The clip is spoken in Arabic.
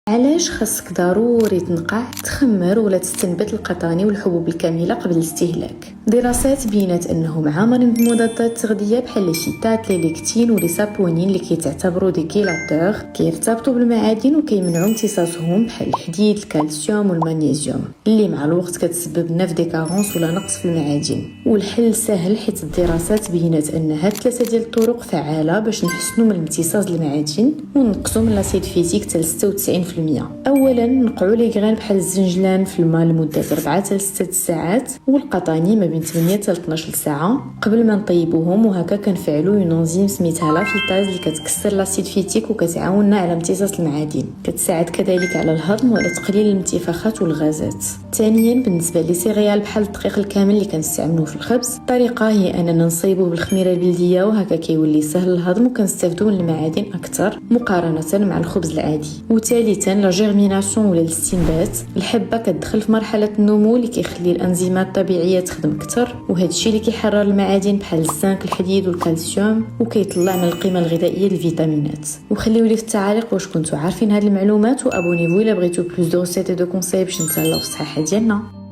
علاش خاصك ضروري تنقع تخمر ولا تستنبت القطاني والحبوب الكامله قبل الاستهلاك؟ دراسات بينات انه مع مرض مضادات التغذيه بحال لي شيتات لي ليكتين ولي سابونين اللي كيتعتبروا دي كيلاتور كيرتبطوا بالمعادن وكيمنعوا امتصاصهم بحال الحديد الكالسيوم والمغنيسيوم اللي مع الوقت كتسبب نف دي كارونس ولا نقص في المعادن. والحل سهل حيت الدراسات بينات ان هاد ثلاثه ديال الطرق فعاله باش نحسنوا من امتصاص المعادن ونقصوا من لاسيد فيتيك حتى 96%. اولا نقعوا لي غران بحال الزنجلان في الماء لمده 4 حتى 6 ساعات والقطاني ما بين 8 حتى 12 ساعه قبل ما نطيبوهم، وهكا كنفعلوا اون انزيم سميتها لافيتاز اللي كتكسر لاسيد فيتيك وكتعاوننا على امتصاص المعادن. كتساعد كذلك على الهضم وعلى تقليل الانتفاخات والغازات. ثانيا بالنسبه لي سيريال بحال الدقيق الكامل اللي كنستعملوه في الخبز، الطريقه هي اننا نصيبوه بالخميره البلديه وهكا كيولي سهل الهضم وكنستافدوا من المعادن اكثر مقارنه مع الخبز العادي. وثالثا لا جيرميناسيون ولا الاستنبات، الحبه كتدخل في مرحله النمو اللي كيخلي الانزيمات الطبيعيه تخدم اكثر، وهذا الشيء اللي كيحرر المعادن بحال الزنك الحديد والكالسيوم وكيطلع من القيمه الغذائيه للفيتامينات. وخليوا لي في التعاليق واش كنتوا عارفين هذه المعلومات، وابونيفو الا بغيتوا بلوس دو ريسيت دو كونساي باش نتهلاو في الصحه ديالنا.